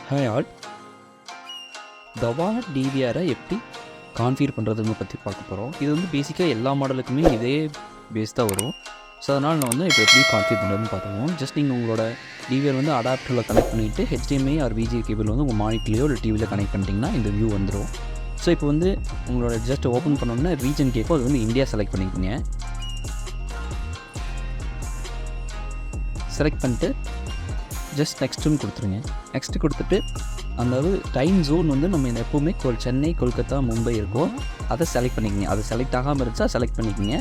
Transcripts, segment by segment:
Hi all, Dahua DVR எப்படி configure பண்ணுறதுன்னு பற்றி பார்க்க போகிறோம். இது வந்து பேசிக்காக எல்லா மாடலுக்குமே இதே பேஸ் தான் வரும். ஸோ அதனால் நான் வந்து இப்போ எப்படி கான்ஃபிகர் பண்ணுறதுன்னு பார்த்துருவோம். ஜஸ்ட் நீங்கள் உங்களோட டிவிஆர் வந்து அடாப்டரில் கனெக்ட் பண்ணிவிட்டு HDMI ஆர் VGA கேபிள் வந்து உங்கள் மானிட்டர்லையோ இல்லை டிவியில் கனெக்ட் பண்ணிட்டீங்கன்னா இந்த வியூ வந்துடும். ஸோ இப்போ வந்து உங்களோட ஜஸ்ட் ஓப்பன் பண்ணோன்னா ரீஜன் கேட்கும், அது வந்து இந்தியா செலக்ட் பண்ணிக்கோங்க. செலக்ட் பண்ணிட்டு ஜஸ்ட் நெக்ஸ்ட்டுன்னு கொடுத்துருங்க. நெக்ஸ்ட்டு கொடுத்துட்டு அதாவது டைம் ஜோன் வந்து நம்ம எப்போவுமே சென்னை, கொல்கத்தா, மும்பை இருக்கும், அதை செலக்ட் பண்ணிக்கோங்க. அதை செலக்ட் ஆகாமல் இருந்துச்சா செலக்ட் பண்ணிக்கோங்க.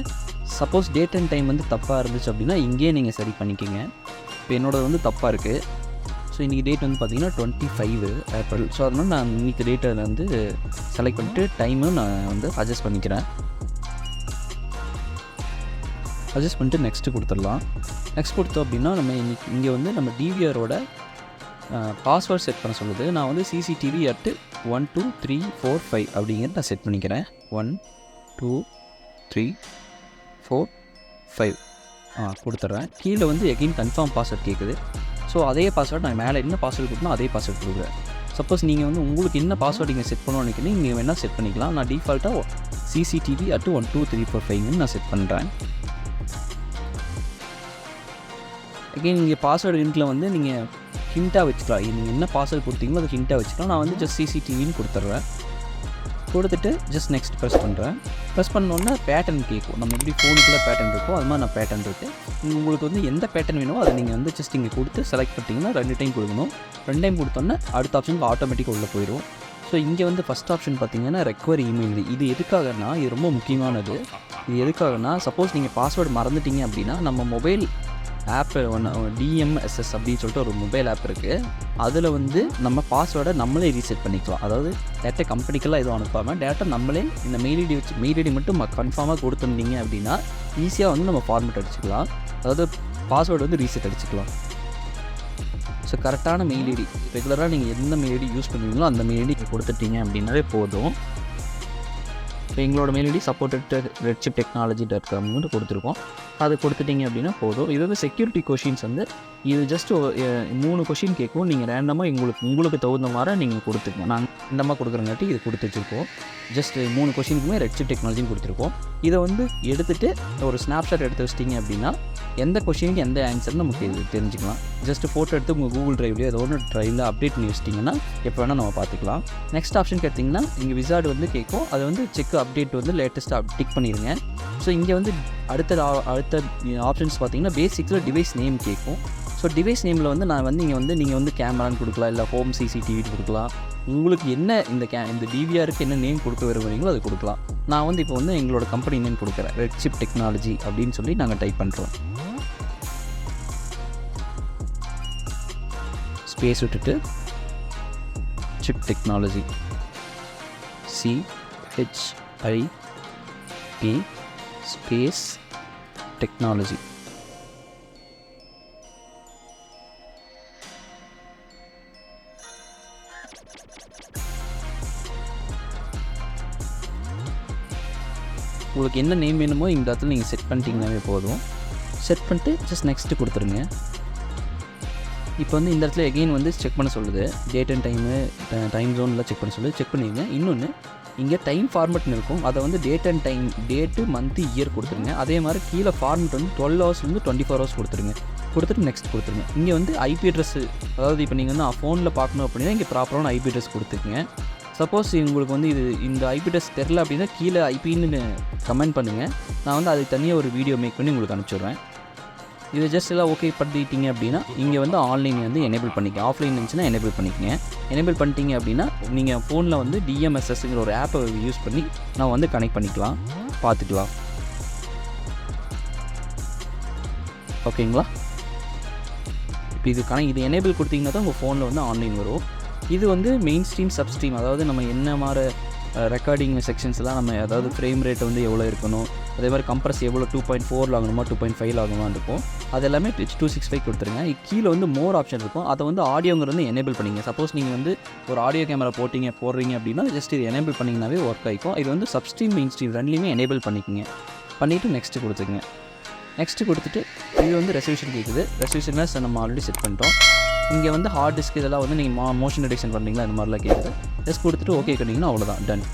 சப்போஸ் டேட் அண்ட் டைம் வந்து தப்பாக இருந்துச்சு அப்படின்னா இங்கேயே நீங்கள் சரி பண்ணிக்கோங்க. இப்போ என்னோடது வந்து தப்பாக இருக்குது. ஸோ இன்றைக்கி டேட் வந்து பார்த்திங்கன்னா 25 ஏப்ரல். ஸோ அதனால் நான் இன்றைக்கி டேட்டை வந்து செலக்ட் பண்ணிவிட்டு டைமும் நான் வந்து அட்ஜஸ்ட் பண்ணிக்கிறேன். அட்ஜஸ்ட் பண்ணிட்டு நெக்ஸ்ட்டு கொடுத்துடலாம். நெக்ஸ்ட் கொடுத்தோம் அப்படின்னா நம்ம இங்கே வந்து நம்ம டிவிஆரோட பாஸ்வேர்ட் செட் பண்ண சொல்லுது. நான் வந்து CCTV at 1 2 3 4 5 அப்படிங்கிறத நான் செட் பண்ணிக்கிறேன். 1 2 3 4 5 கொடுத்துட்றேன். கீழே வந்து எகைன் கன்ஃபார்ம் பாஸ்வேர்ட் கேட்குது. ஸோ அதே பாஸ்வேர்ட் நான் மேலே என்ன பாஸ்வேர்டு கொடுத்தனோ அதே பாஸ்வேர்ட் கொடுக்குறேன். சப்போஸ் நீங்கள் வந்து உங்களுக்கு என்ன பாஸ்வேர்டு நீங்கள் செட் பண்ணணும்னு நினைக்கிறீங்க நீங்கள் வேணால் செட் பண்ணிக்கலாம். நான் டிஃபால்ட்டாக CCTV at 1 2 3 4 5ன்னு நான் செட் பண்ணுறேன். அகெயின் நீங்கள் பாஸ்வேர்டு லிங்க்கில் வந்து நீங்கள் ஹிண்ட்டாக வச்சுக்கலாம். நீங்கள் என்ன பாஸ்வேர்டு கொடுத்தீங்களோ அதை ஹிண்ட்டாக வச்சுக்கலாம். நான் வந்து ஜஸ்ட் CCTVன்னு கொடுத்துட்றேன். கொடுத்துட்டு ஜஸ்ட் நெக்ஸ்ட் ப்ரெஸ் பண்ணுறேன். ப்ரெஸ் பண்ணோன்னா பேட்டர்ன் கேட்கும். நம்ம எப்படி ஃபோனுக்குள்ளே பேட்டர்ன் இருக்கோ அது மாதிரி நான் பேட்டர்ன் இருக்குது. உங்களுக்கு வந்து எந்த பேட்டர்ன் வேணுமோ அதை நீங்கள் வந்து ஜஸ்ட் இங்கே கொடுத்து செலக்ட் பண்ணிட்டீங்கன்னா 2 டைம் கொடுக்கணும். 2 டைம் கொடுத்தோன்னா அடுத்த ஆப்ஷனுக்கு ஆட்டோமேட்டிக்காக உள்ளே போயிடும். ஸோ இங்கே வந்து ஃபஸ்ட் ஆப்ஷன் பார்த்தீங்கன்னா ரெக்வயர் இமெயில். இது எதுக்காகனா இது ரொம்ப முக்கியமானது. இது எதுக்காகனா சப்போஸ் நீங்கள் பாஸ்வேர்டு மறந்துட்டீங்க அப்படின்னா நம்ம மொபைல் ஆப்பு DMSS அப்படின்னு சொல்லிட்டு ஒரு மொபைல் ஆப் இருக்குது. அதில் வந்து நம்ம பாஸ்வேர்டை நம்மளே ரீசெட் பண்ணிக்கலாம். அதாவது டேட்டா கம்பெனிக்கெல்லாம் எதுவும் அனுப்பாமல் டேட்டா நம்மளே இந்த மெயில் ஐடி மட்டும் கன்ஃபார்மாக கொடுத்துருந்தீங்க அப்படின்னா ஈஸியாக வந்து நம்ம ஃபார்மேட் அடிச்சுக்கலாம். அதாவது பாஸ்வேர்டு வந்து ரீசெட் அடிச்சுக்கலாம். ஸோ கரெக்டான மெயில் ஐடி ரெகுலராக நீங்கள் எந்த மெயில் ஐடி யூஸ் பண்ணுவீங்களோ அந்த மெயில் ஐடி கொடுத்துட்டீங்க அப்படின்னாவே போதும். இப்போ எங்களோட மெயில் ஐடி support@redchiptechnology.com கொடுத்துருக்கோம். அது கொடுத்துட்டிங்க அப்படின்னா போதும். இது வந்து செக்யூரிட்டி கொஷின்ஸ் வந்து இது ஜஸ்ட் 3 கொஷின் கேட்கும். நீங்கள் ரேண்டமாக உங்களுக்கு தகுந்த மாதிரி நீங்கள் கொடுத்துக்கணும். நாங்கள் ரேண்டமாக கொடுக்குறங்காட்டி இது கொடுத்து வச்சுருக்கோம். ஜஸ்ட் 3 கொஷினுக்குமே ரெட்சிப் டெக்னாலஜின்னு கொடுத்துருக்கோம். இதை வந்து எடுத்துகிட்டு ஒரு ஸ்னாப்ஷாட் எடுத்து வச்சிட்டிங்க அப்படின்னா எந்த கொஷினுக்கு எந்த ஆன்சர்னு நமக்கு இது தெரிஞ்சுக்கலாம். ஜஸ்ட் ஃபோட்டோ எடுத்து உங்கள் கூகுள் ட்ரைவ்லையோ ஏதோ ஒன்று ட்ரைவில் அப்டேட் பண்ணி வச்சிட்டிங்கன்னா எப்போ வேணால் நம்ம பார்த்துக்கலாம். நெக்ஸ்ட் ஆப்ஷன் எடுத்திங்கன்னா இங்கே விசார்டு வந்து கேட்கும். அது வந்து செக் அப்டேட் வந்து லேட்டஸ்ட்டாக டிக் பண்ணிடுங்க. ஸோ இங்கே வந்து அடுத்த ஆப்ஷன்ஸ் பார்த்தீங்கன்னா பேசிக்கில் டிவைஸ் நேம் கேட்கும். ஸோ டிவைஸ் நேமில் வந்து நீங்கள் வந்து கேமரான்னு கொடுக்கலாம், இல்லை ஹோம் CCTVன்னு கொடுக்கலாம். உங்களுக்கு என்ன இந்த டிவிஆருக்கு என்ன நேம் கொடுக்க விரும்புகிறீங்களோ அது கொடுக்கலாம். நான் வந்து இப்போ வந்து எங்களோட கம்பெனி நேம் கொடுக்குறேன், ரெட்சிப் டெக்னாலஜி அப்படின்னு சொல்லி நாங்கள் டைப் பண்ணுறோம். ஸ்பேஸ் விட்டுட்டு chip technology CHIP space technology. உங்களுக்கு என்ன நேம் வேணுமோ இந்த இடத்துல நீங்கள் செட் பண்ணிட்டீங்கன்னாவே போதும். செட் பண்ணிட்டு ஜஸ்ட் நெக்ஸ்ட்டு கொடுத்துருங்க. இப்போ வந்து இந்த இடத்துல எகெயின் வந்து செக் பண்ண சொல்லுது. டேட் அண்ட் டைம் ஜோனில் செக் பண்ண சொல்லுது. செக் பண்ணிடுங்க. இன்னொன்று இங்கே டைம் ஃபார்மெட்னு இருக்கும். அதை வந்து date and time, date, month, year கொடுத்துருங்க. அதே மாதிரி கீழே ஃபார்மெட் வந்து 12 ஹவர்ஸ்லேருந்து 24 ஹவர்ஸ் கொடுத்துருங்க. கொடுத்துட்டு நெக்ஸ்ட் கொடுத்துருங்க. இங்கே வந்து IP அட்ரஸ், அதாவது இப்போ நீங்கள் வந்து ஃபோனில் பார்க்கணும் அப்படின்னா இங்கே ப்ராப்பரான IP அட்ரஸ் கொடுத்துக்குங்க. சப்போஸ் உங்களுக்கு வந்து இந்த IP அட்ரஸ் தெரில அப்படின்னா கீழே IPன்னு கமெண்ட் பண்ணுங்கள். நான் வந்து அதுக்கு தனியாக ஒரு வீடியோ மேக் பண்ணி உங்களுக்கு அனுப்பிச்சிடுறேன். இது ஜஸ்ட் எல்லாம் ஓகே பண்ணிட்டீங்க அப்படின்னா இங்கே வந்து ஆன்லைன் வந்து எனேபிள் பண்ணிக்கங்க. ஆஃப்லைன் இருந்துச்சுன்னா எனேபிள் பண்ணிக்கங்க. எனேபிள் பண்ணிட்டீங்க அப்படின்னா நீங்கள் ஃபோனில் வந்து DMSSங்கிற ஒரு ஆப்பை யூஸ் பண்ணி நான் வந்து கனெக்ட் பண்ணிக்கலாம், பார்த்துக்கலாம். ஓகேங்களா? இப்போ இது எனேபிள் கொடுத்தீங்கன்னா தான் உங்கள் ஃபோனில் வந்து ஆன்லைன் வரும். இது வந்து மெயின் ஸ்ட்ரீம், சப்ஸ்ட்ரீம், அதாவது நம்ம என்ன மாதிரி ரெக்கார்டிங் செக்ஷன்ஸ்லாம் நம்ம அதாவது ஃப்ரேம் ரேட் வந்து எவ்வளோ இருக்கணும், அதே மாதிரி கம்ப்ரஸ் எவ்வளோ 2.4 ஆகணுமா 2.5 ஆகணுமா இருக்கும். அது எல்லாமே 265 கொடுத்துருங்க. கீழே வந்து மோர் ஆப்ஷன் இருக்கும். அதை வந்து ஆடியோங்கிறது எனேபிள் பண்ணிங்க. சப்போஸ் நீங்கள் வந்து ஒரு ஆடியோ கேமரா போடுறீங்க அப்படின்னா ஜஸ்ட் இது எனேபிள் பண்ணிங்கனாவே ஒர்க் ஆகிக்கும். இது வந்து சப்ஸ்ட்ரீம், மெயின் ஸ்ட்ரீம் ரெண்டுலேயுமே எனேபிள் பண்ணிக்கோங்க. பண்ணிவிட்டு நெக்ஸ்ட்டு கொடுத்துருங்க. நெக்ஸ்ட்டு கொடுத்துட்டு இது வந்து ரெசல்யூஷன் கேட்குது. ரெசல்யூஷன்லாம் நம்ம ஆல்ரெடி செட் பண்ணிட்டோம். இங்கே வந்து ஹார்ட் டிஸ்க் இதெல்லாம் வந்து நீங்கள் மோஷன் டிடெக்ஷன் பண்ணுறீங்களா இந்த மாதிரிலாம் கேட்குது. ஜஸ்ட் கொடுத்துட்டு ஓகே பண்ணிங்கன்னா அவ்வளோதான், டன்.